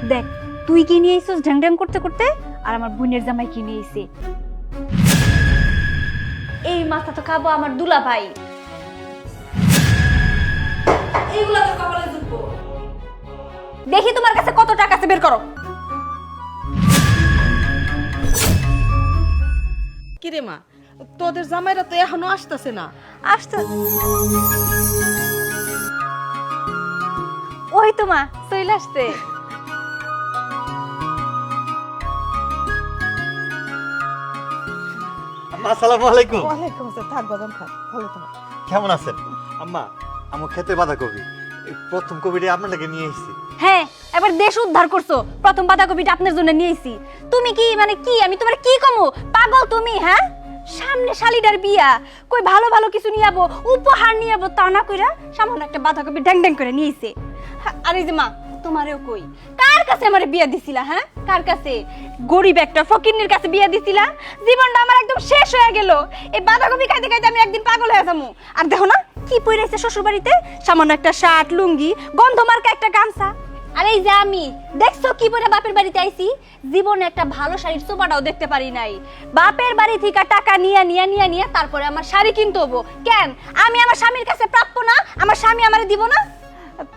দেখ তুই কি নিয়ে আইছিস ঢ্যাং ঢ্যাং করতে করতে, আর আমার বোনের জামাই কি নিয়ে আইছে। এই মাথা তো খাবো আমার দুলা ভাই। এইগুলা তো কপালে জুটবো। দেখি তোমার কাছে কত টাকা আছে, বের করো। কিরে মা, তোদের জামাইরা তো এখনো আসতেছে না। আসতে ওই তো মা চলে আসতে। আম্মা আসসালামু আলাইকুম। ওয়ালাইকুম আসসালাম। থাক বাদাম থাক, ভালো থাক। কেমন আছেন আম্মা? আমার ক্ষেতের বাঁধাকপি, এই প্রথম কপিটা আপনার লাগে নিয়ে এসেছি। হ্যাঁ, এবার দেশ উদ্ধার করছো। প্রথম বাঁধাকপিটা আপনার জন্য নিয়ে আইছি। তুমি কি মানে কি আমি তোমার কি কমো? পাগল তুমি? হ্যাঁ, সামনে শালিডার বিয়া, কই ভালো ভালো কিছু নিয়ে যাবো, উপহার নিয়ে যাবো, তা না কইরা সামান্য একটা বাঁধাকপি ড্যাং ড্যাং করে নিয়ে আইছে। আর এই যে মা, তোমারেও কই, কার কাছে আমারে বিয়া দিছিলা? হ্যাঁ, কার কাছে? গরিব একটা ফকিন্নির কাছে বিয়া দিছিলা। জীবনটা আমার একদম শেষ হয়ে গেল। এই বাঁধাকপি খাইতে খাইতে আমি একদিন পাগল হয়ে যাবো। আর দেখো না কি পরে আছে শ্বশুর বাড়িতে, সামান্য একটা শার্ট, লুঙ্গি, গন্ধমার্কা একটা গামছা। আর এই যে আমি দেখছো কি পরে বাপের বাড়িতে আইছি, জীবনে একটা ভালো শাড়ির সোপাটাও দেখতে পারি নাই। বাপের বাড়ি থেকে টাকা নিয়ে তারপরে আমার শাড়ি কিনতে হবো। কেন আমি আমার স্বামীর কাছে প্রাপ্য না? আমার স্বামী আমারে দিব না?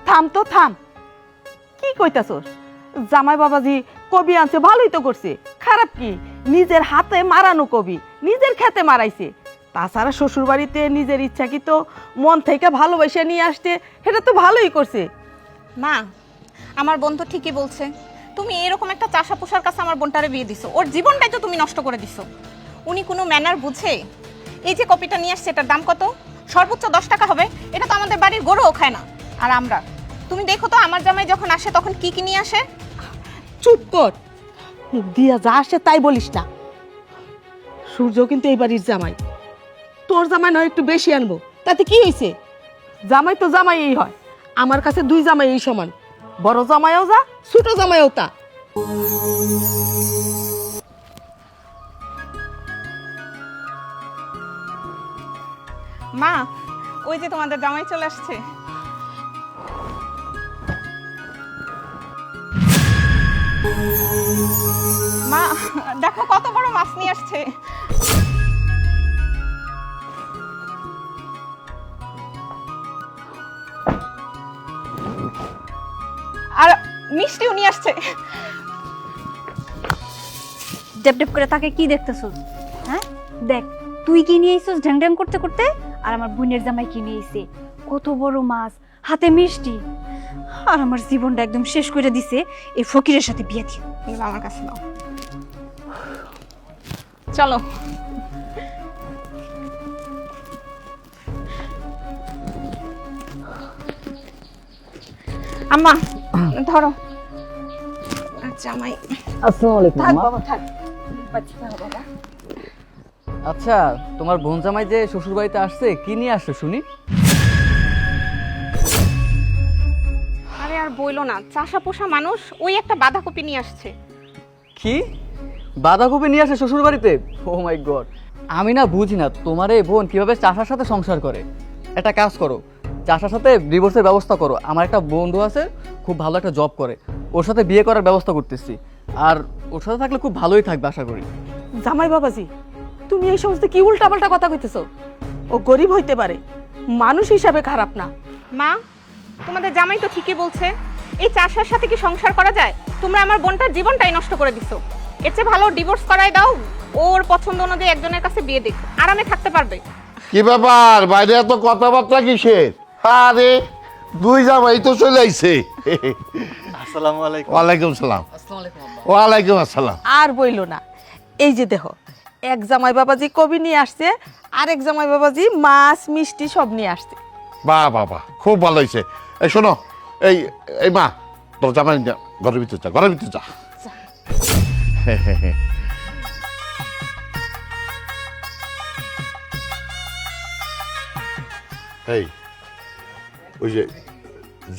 থাম তো থাম, কি কইতাছস? জামাই বাবাজি কবি আনছে, ভালোই তো করছে। খারাপ কি? নিজের হাতে মারানো কবি, নিজের খেতে মারাইছে। তাছাড়া শ্বশুর বাড়িতে নিজের ইচ্ছা কি তো মন থেকে ভালোবাসা নিয়ে আসতে, সেটা তো ভালোই করছে। মা, আমার বোন তো ঠিকই বলছে। তুমি এরকম একটা চাষা পোষার কাছে আমার বোনটারে বিয়ে দিছো, ওর জীবনটাই তো তুমি নষ্ট করে দিছো। উনি কোনো ম্যানার বুঝে? এই যে কপিটা নিয়ে আসছে, এটার দাম কত? সর্বোচ্চ 10 টাকা হবে। এটা তো আমাদের বাড়ির গরুও খায় না। আর আমরা, তুমি দেখো তো আমার জামাই যখন আসে তখন কি কি নিয়ে আসে। চুপ কর, মুখ দিয়া যা আসে তাই বলিস না। সূর্য কিন্তু এই বাড়ির জামাই, তোর জামাই নয় একটু বেশি আনবো, তাতে কি হয়েছে? জামাই তো জামাই এই হয়। আমার কাছে দুই জামাই এই সমান, বড় জামাইও যা, ছোট জামাইও তা। মা, ওই যে তোমাদের জামাই চলে আসছে। মা দেখো কত বড় মাছ নিয়ে আসছে। আর মিষ্টিও নিয়ে আসছে। ডেপ ডেপ করে তাকে কি দেখতেছস? হ্যাঁ, দেখ তুই কি নিয়ে আইছিস ঢ্যাং ঢ্যাং করতে করতে, আর আমার বোনের জামাই কি নিয়ে আইছে। কত বড় মাছ, হাতে মিষ্টি, আর আমার জীবনটা একদম শেষ করে দিছে এই ফকিরের সাথে বিয়ে দিয়ে। এগুলো আমার কাছে দাও। চলো। আম্মা ধরো। জামাই আসসালামু আলাইকুম থাক মা। বাবা থাক। বাচ্চা থাক বাবা। আচ্ছা, তোমার বোন জামাই যে শ্বশুর বাড়িতে আসছে, কি নিয়ে আসছে শুনি? আরে আর বইলো না, চাষা পোষা মানুষ, ওই একটা বাঁধাকপি নিয়ে আসছে। কি বাঁধাকপি নিয়ে আসে শ্বশুর বাড়িতে? ও মাই গড, আমি না বুঝি না তোমার এই বোন কিভাবে চাষার সাথে সংসার করে। একটা কাজ করো, চাষার সাথে ডিভোর্সের ব্যবস্থা করো। আমার একটা বন্ধু আছে, খুব ভালো একটা জব করে, ওর সাথে বিয়ে করার ব্যবস্থা করতেছি। আর ওর সাথে থাকলে খুব ভালোই থাকবে আশা করি। জামাই বাবাজি, তুমি এই সমস্ত কি উল্টাপাল্টা কথা কইতেছো? ও গরিব হইতে পারে, মানুষ হিসাবে খারাপ না। মা, তোমাদের জামাই তো ঠিকই বলছে। এই চাষার সাথে কি সংসার করা যায়? তোমরা আমার বোনটার জীবনটাই নষ্ট করে দিছো। এর চেয়ে ভালো ডিভোর্স করাই দাও, ওর পছন্দ অনুযায়ী একজনের কাছে বিয়ে দেখ, আরামে থাকতে পারবে। কি ব্যাপার, বাইরে এত কথাবার্তা কিসের? আরে দুই জামাই তো চলে আইছে। আসসালামু আলাইকুম। ওয়ালাইকুম সালাম। আসসালামু আলাইকুম আব্বা। ওয়ালাইকুম আসসালাম। আর বইলো না, এই যে দেখো, এক জামাই বাবাজি কবি নিয়ে আসছে, আরেক জামাই বাবাজি মাছ মিষ্টি সব নিয়ে আসছে। বাহ বাহ বাহ, খুব ভালো হয়েছে। এই শোনো, এই এই মা, তোর জামাই ঘরের ভিতরে যা, ঘরের ভিতরে যা। এই ওই যে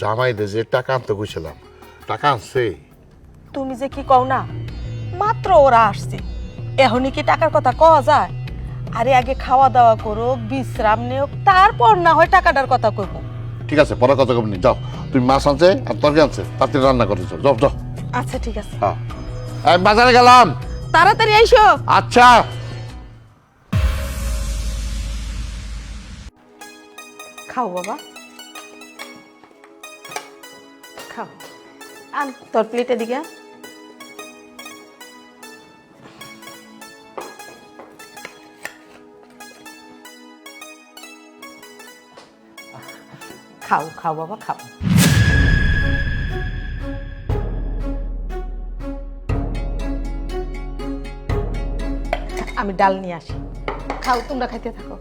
জামাইদের যে টাকা আনতে গেছিলাম, টাকা আনছে? তুমি যে কি কও না, মাত্র ওরা আসছে, এখনই কি টাকার কথা কওয়া যায়? আরে আগে খাওয়া দাওয়া করো, বিশ্রাম নেও, তারপর না হয় টাকাটার কথা কইব। ঠিক আছে, পরে কথা কমনি, যাও। তুমি মাছ আনছে আর তরকারি আনছে, তাতে রান্না করেছো, যাও যাও। আচ্ছা ঠিক আছে, হ্যাঁ আমি বাজারে গেলাম। তাড়াতাড়ি আইসো। আচ্ছা। খাও বাবা, খাও। আন তোর প্লেটে দিকে। খাও খাও বাবা, খাও। আমি ডাল নিয়ে আসি, খাও, তোমরা খাইতে থাকো।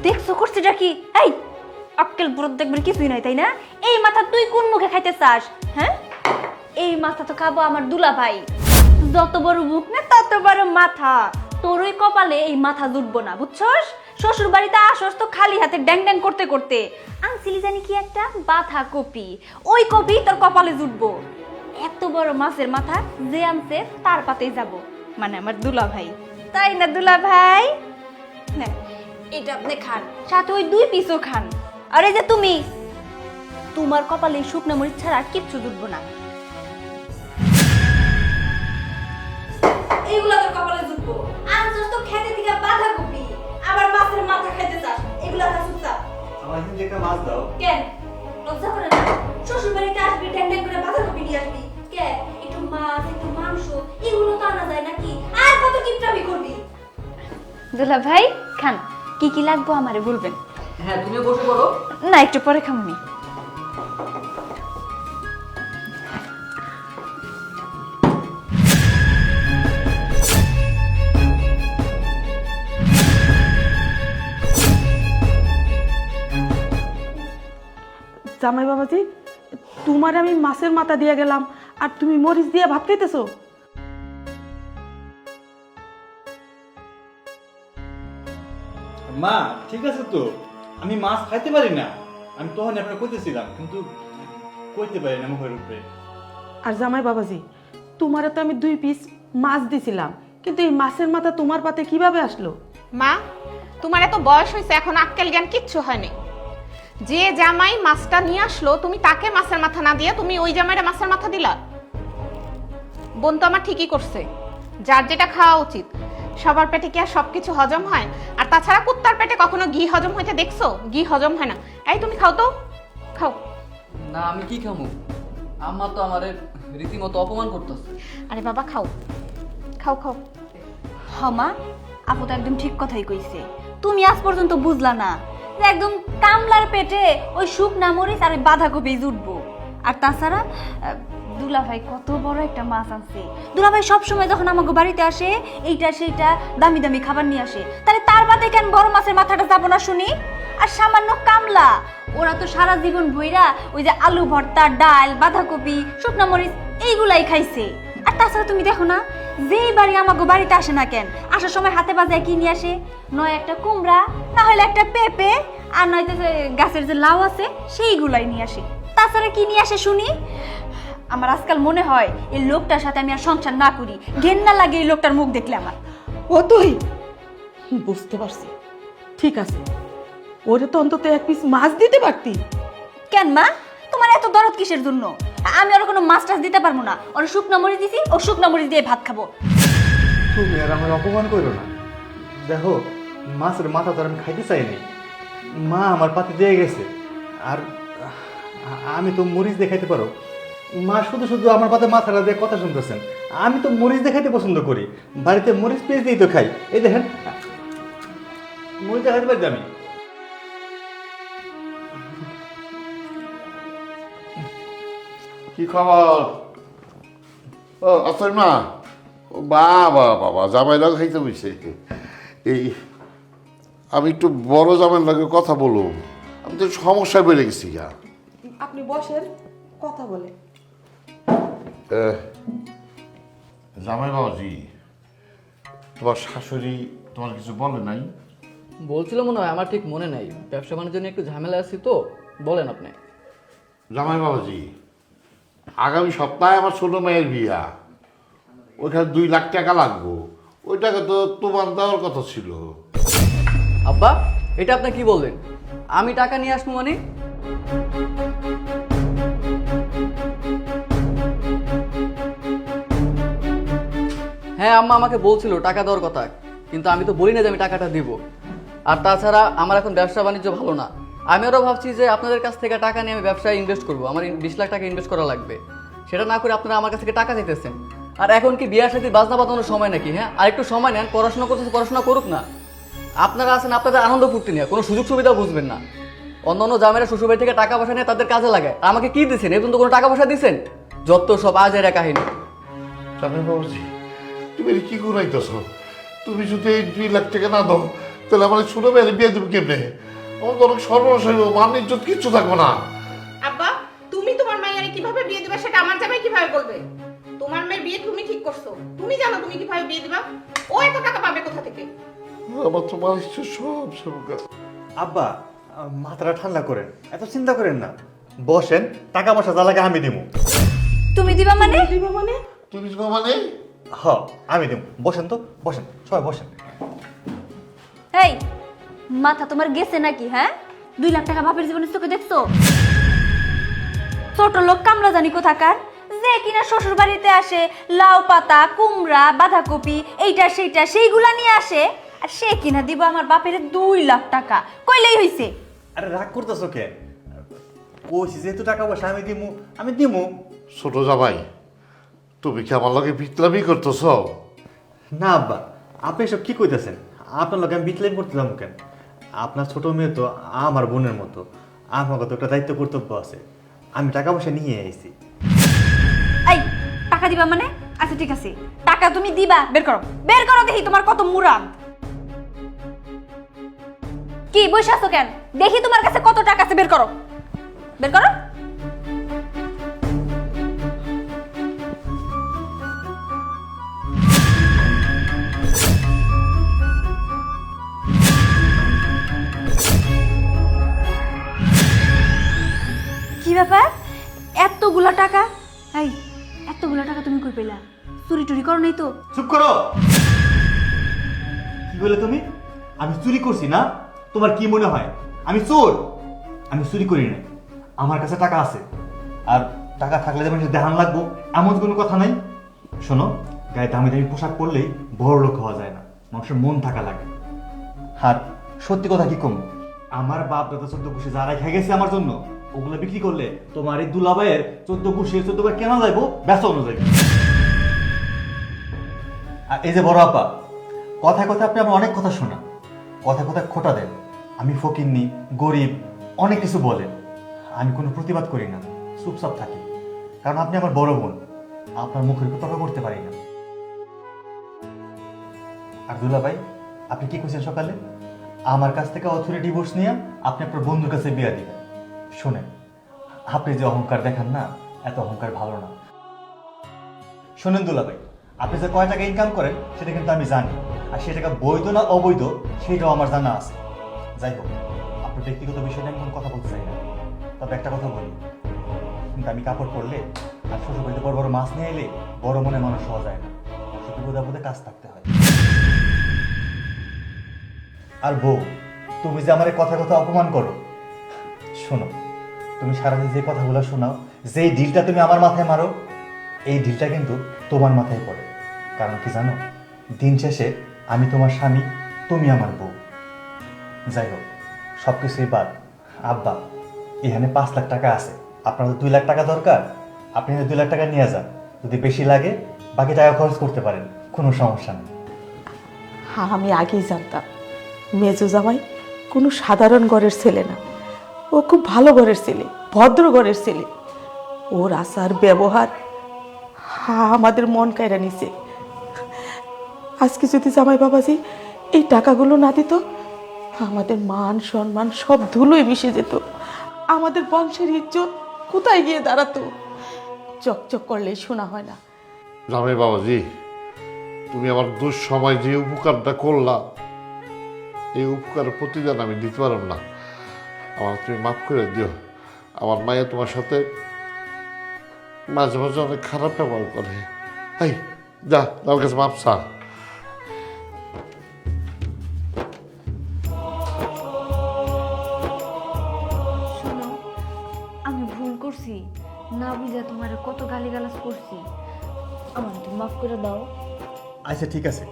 দেখছো করছিটা কি? এই আক্কেল বুড়ো দেখবার কিছুই নাই তাই না? এই মাথা তুই কোন মুখে খাইতে চাস? হ্যাঁ, এই মাথা তো খাবো আমার দুলা ভাই। যত বড় বুক না তত বড় মাথা। তোর ওই কপালে এই মাথা জুটবো না, বুঝছস? শ্বশুর বাড়িতে আসস তো খালি হাতে ড্যাং ড্যাং করতে করতে। আনছিলি জানি কি একটা বাঁধা কপি, ওই কপি তোর কপালে জুটবো। এত বড় মাছের মাথা যে আনছে তার পাতেই যাব, মানে আমার দুলা ভাই, তাই না দুলা ভাই? না, এটা আপনি খান, সাথে ওই 2 পিসও খান। আর এই যে তুমি, তোমার কপালে শুকনো মরিচ ছাড়া আর কিচ্ছু জুটবো না। এইগুলা তোর কপালে জুটবো। আনছস তো খেতে থেকে বাঁধাকপি, আবার মাছের মাথা খেতে চাস, এগুলা খাস চুপচাপ। আমার কিন্তু একটা মাছ দাও। কেন লজ্জা করে না? শ্বশুর বাড়িতে আসবি, ড্যাং ড্যাং করে বাঁধাকপি নিয়ে আসবি। কে একটু মাছ, একটু মাংস, এগুলো তো আনা যায় নাকি? আর কত কিপটামি করবি? দুলা ভাই খান, কি কি লাগবে আমারে বলবেন। হ্যাঁ তুমি বসে পড়ো। না, একটু পরে খামনি। জামাই বাবাজি, তোমার আমি মাছের মাথা দিয়ে গেলাম আর তুমি মরিচ দিয়ে ভাত খাইতেছো? মা ঠিক আছে তো, আমি মাছ খাইতে পারি না, আমি তখন আপনার কইতেছিলাম, কিন্তু কইতে পারি না মুখের উপরে। আর জামাই বাবাজি, তোমারে তো আমি 2 পিস মাছ দিছিলাম, কিন্তু এই মাছের মাথা তোমার পাতে কিভাবে আসলো? মা, তোমার এত বয়স হয়েছে, এখন আক্কেল জ্ঞান কিচ্ছু হয়নি। যে জামাই মাছটা নিয়ে আসলো, তুমি তাকে মাছের মাথা না দিয়ে তুমি ওই জামাইরে মাছের মাথা দিলা। বোন তো আমার ঠিকই করছে, যার যেটা খাওয়া উচিত। সবার পেটে কি আর সবকিছু হজম হয়? আর তাছাড়া কুত্তার পেটে কখনো ঘি হজম হইতে দেখছো? ঘি হজম হয় না। এই তুমি খাও তো, খাও। না আমি কি খামু? আম্মা তো আমারে রীতিমতো অপমান করতেছে। আরে বাবা খাও, খাও খাও। হমা, আপু তো একদম ঠিক কথাই কইছে। তুমি আজ পর্যন্ত বুঝলা না যে একদম কামলার পেটে ওই শুকনা মরিচ আর ওই বাঁধাকপি জুটবো। আর তাছাড়া দুলা ভাই কত বড় একটা মাছ আনছে। দুলা ভাই সবসময় যখন আমাকে বাড়িতে আসে এইটা সেইটা দামি দামি খাবার নিয়ে আসে, তাহলে তার বাদে কেন বড় মাছের মাথাটা যাবো না শুনি? আর সামান্য কামলা, ওরা তো সারা জীবন ভইরা ওই যে আলু ভর্তা, ডাল, বাঁধাকপি, শুকনা মরিচ এইগুলাই খাইছে। আর তাছাড়া তুমি দেখো না, যেই বাড়ি আমাকে বাড়িতে আসে না কেন, আসার সময় হাতে বাজায় কি নিয়ে আসে? নয় একটা কুমড়া, না হলে একটা পেঁপে, আর নয়তো যে গাছের যে লাউ আছে সেইগুলাই নিয়ে আসে। তাছাড়া কি নিয়ে আসে শুনি? আমার আজকাল মনে হয় এই লোকটার সাথে আমি আর সংসার না করি, ঘেন্না লাগে এই লোকটার মুখ দেখলে আমার। ও তুই বুঝতে পারছি, ঠিক আছে, ওরে তো অন্তত 1 পিস মাছ দিতে পারতি। কেন মা, তোমার এত দরদ কিসের জন্য? আমি ওর কোনো মাছ টাছ দিতে পারবো না, ওর শুকনো মরিচ দিছি, ও শুকনো মরিচ দিয়ে ভাত খাবো। তুমি আর আমার অপমান করো না। দেখো, মাছের মাথা তো আর আমি খাইতে চাইনি, মা আমার পাতে দিয়ে গেছে। আর আমি তো মরিচ দিয়ে খাইতে পারো। মা শুধু শুধু আমার পাতে মাথাটা দিয়ে কথা শুনতেছেন। আমি তো মরিচ দিয়ে খাইতে পছন্দ করি, বাড়িতে মরিচ পেঁচ দিয়েই তো খাই। এই দেখেন, মরিচ দিয়ে খাইতে পারি আমি। কি খবর? ও আচ্ছা না, বাবা বাবা জামাইরাও খাইতে বসে। এই আমি একটু বড় জামাইয়ের লাগে কথা বলুন, আমি তো সমস্যায় বেড়ে গেছি। আপনি বসেন, কথা বলে। জামাই বাবাজি, তোমার শাশুড়ি তোমার কিছু বলে নাই? বলছিল মনে হয়, আমার ঠিক মনে নাই। ব্যবসা বাণিজ্য নিয়ে একটু ঝামেলা আছি তো। বলেন আপনি। জামাই বাবাজি, আগামী সপ্তাহে আমার ছোট মেয়ের বিয়া, ওইখানে 2 লাখ টাকা লাগবো। ওই টাকা তো তোমার দেওয়ার কথা ছিল। আব্বা, এটা আপনি কি বললেন? আমি টাকা নিয়ে আসবো মানে? হ্যাঁ, আম্মা আমাকে বলছিল টাকা দেওয়ার কথা, কিন্তু আমি তো বলি না যে আমি টাকাটা দিব। আর তাছাড়া আমার এখন ব্যবসা বাণিজ্য ভালো না। আমি আরও ভাবছি যে আপনাদের কাছ থেকে টাকা নিয়ে আমি ব্যবসায় ইনভেস্ট করবো। আমার 20 লাখ টাকা ইনভেস্ট করা লাগবে। সেটা না করে আপনারা আমার কাছ থেকে টাকা চাইতেছেন। আর এখন কি বিয়ার সাথে বাজনা বাজানোর সময় নাকি? হ্যাঁ, আর একটু সময় নেন, পড়াশোনা করতেছে, পড়াশোনা করুক না। আপনারা আছেন আপনাদের আনন্দ ফুর্তি নিয়ে, কোনো সুযোগ সুবিধা বুঝবেন না। অন্য জামেরা শ্বশুরবাড়ি থেকে টাকা পয়সা নিয়ে তাদের কাজে লাগায়। আর আমাকে কি দিচ্ছেন? এখন তো কোনো টাকা পয়সা দিচ্ছেন? যত সব আজের কাহিনী। জামাই বাবাজি, তুমি এটা কি ঘুরাইতেছ? তুমি যদি এই 2 লাখ টাকা না দাও, তাহলে আমার ছোট মেয়ের বিয়ে দেবো কেমনে? আমার তো অনেক সর্বনাশ হইব, মান ইজ্জত কিচ্ছু থাকবে না। আব্বা, তুমি তোমার মায়ের কিভাবে বিয়ে দিবা সেটা আমার জামাই কিভাবে বলবে? তোমার মেয়ের বিয়ে তুমি ঠিক করছো, তুমি জানো তুমি কিভাবে বিয়ে দিবা। ও এত টাকা পাবে কোথা থেকে? আমার তো মান ইজ্জত সব সব। আব্বা, মাথাটা ঠান্ডা করেন, এত চিন্তা করেন না। বসেন, টাকা পয়সা যা লাগে আমি দিব। তুমি দিবা মানে? দিব মানে? তুমি তো মানে হ, আমি দিব। বসেন তো, বসেন, সবাই বসেন। এই, মাথা তোমার গেছে নাকি? হ্যাঁ, 2 লাখ টাকা বাপের জীবনে চোখে দেখছো? ছোট লোক কামলা জানি কোথাকার, যে কিনা শ্বশুর বাড়িতে আসে লাউ পাতা, কুমড়া, বাঁধাকপি, এইটা সেইটা সেইগুলা নিয়ে আসে, আর সে কিনা দিব আমার বাপের 2 লাখ টাকা। কইলেই হইছে। আরে রাগ করতেছো কে? কইছি যেহেতু টাকা পয়সা আমি দিমু, আমি দিমু। ছোট জামাই, তুমি কি আমার লগে বিতলামি করতেছ? না আব্বা, আপনি এসব কি কইতেছেন? আপনার লোক আমি বিটলেন করতে যাবো কেন? আপনার ছোট মেয়ে তো আমার বোনের মতো, আমার কত একটা দায়িত্ব কর্তব্য আছে। আমি টাকা পয়সা নিয়ে আইছি। এই, টাকা দিবা মানে? আচ্ছা ঠিক আছে, টাকা তুমি দিবা। বের করো, বের করো, দেখি তোমার কত মুরাদ। কি বসে আছো কেন? দেখি তোমার কাছে কত টাকা আছে, বের করো, বের করো। কি ব্যাপার? এতগুলা টাকা? এই, এতগুলা টাকা তুমি কই পেলা? চুরি টুরি করো নাই তো? চুপ করো। কি বলে তুমি? আমি চুরি করছি না? তোমার কি মনে হয় আমি চোর? আমি চুরি করি না, আমার কাছে টাকা আছে। আর টাকা থাকলে যে মানুষের দেহান লাগবো এমন কোনো কথা নাই। শোনো, গায়ে দামি দামি পোশাক পরলেই বড় লোক হওয়া যায় না, মানুষের মন থাকা লাগে। আর সত্যি কথা কি কম, আমার বাপ দাদা 14 কুশি যা রেখে গেছে আমার জন্য, ওগুলো বিক্রি করলে তোমার এই দুলাভাইয়ের 14 কুশি 14 বার কেনা যাইবো, বেচা অনুযায়ী। আর এই যে বড় আপা, কথায় কথায় আপনি আমার অনেক কথা শোনা, কথায় কথায় খোটা দেন। আমি ফকিন্নি, গরিব, অনেক কিছু বলেন। আমি কোনো প্রতিবাদ করি না, চুপচাপ থাকি, কারণ আপনি আমার বড় বোন, আপনার মুখের উপর তর্ক করতে পারি না। আর দুলা ভাই, আপনি কি কইছেন সকালে? আমার কাছ থেকে অথরে ডিভোর্স নিয়ে আপনি আপনার বন্ধুর কাছে বিয়া দিবেন। শোনেন, আপনি যে অহংকার দেখান না, এত অহংকার ভালো না। শোনেন দুলা ভাই, আপনি যে কয় টাকা ইনকাম করেন সেটা কিন্তু আমি জানি, আর সে টাকা বৈধ না অবৈধ সেটাও আমার জানা আছে। যাই হোক, আপনার ব্যক্তিগত বিষয় নিয়ে আমি কোনো কথা বলতে চাই না। তবে একটা কথা বলি, কিন্তু আমি কাপড় পরলে আর শ্বশুর বাড়িতে বড় বড় মাছ নিয়ে এলে বড় মনে মানুষ হওয়া যায় না, শুধু বোধে কাজ থাকতে হয়। আর বউ, তুমি যে আমার কথা কথা অপমান করো, শোনো, তুমি সারাদিন যে কথাগুলো শোনাও, যেই ডিলটা তুমি আমার মাথায় মারো, এই ডিলটা কিন্তু তোমার মাথায় পড়ে। কারণ কি জানো, দিন শেষে আমি তোমার স্বামী, তুমি আমার বউ। যাই হোক, সব কিছুই বাদ। আব্বা, এখানে 5 লাখ টাকা আছে, আপনার তো 2 লাখ টাকা দরকার, আপনি 2 লাখ টাকা নিয়ে যান। যদি বেশি লাগে বাকি টাকা খরচ করতে পারেন, কোনো সমস্যা নেই। হ্যাঁ, আমি আগেই জানতাম মেজো জামাই কোনো সাধারণ ঘরের ছেলে না, ও খুব ভালো ঘরের ছেলে, ভদ্র ঘরের ছেলে। ওর আচার ব্যবহার আমাদের মন কায়রা নিছে। আজকে যদি জামাই বাবাজি এই টাকাগুলো না দিত, আমাদের মান সম্মান সব ধুলোয় মিশে যেত, আমাদের বংশের ইজ্জত কোথায় গিয়ে দাঁড়াতো? চকচক করলেই শোনা হয় না। জামাই বাবাজি, তুমি আমার দুঃসময় যে উপকারটা করলা, এই উপকারের প্রতিদান আমি দিতে পারব না। আমার তুমি মাফ করে দিও। আমার মায়ের তোমার সাথে মাঝে মাঝে অনেক খারাপ ব্যবহার করে। এই যা আমার কাছে মাপ চা। শোনো, আমি ভুল করছি, না বুঝে তোমার কত গালিগালাজ করছি, আমার তুমি মাফ করে দাও। আচ্ছা ঠিক আছে,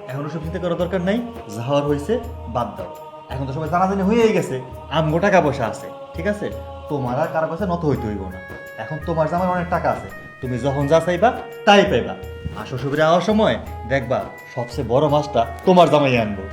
এখন ওসব চিন্তা করার দরকার নাই, যা হওয়ার হয়েছে বাদ দাও। এখন তো সবাই জানাজানি হয়েই গেছে, আমগো টাকা পয়সা আছে, ঠিক আছে? তোমার আর কারো কাছে নত হইতে হইব না। এখন তোমার জামার অনেক টাকা আছে, তুমি যখন যা চাইবা তাই পাইবা। আর শ্বশুরে আওয়ার সময় দেখবা সবচেয়ে বড় মাছটা তোমার জামাই আনবো।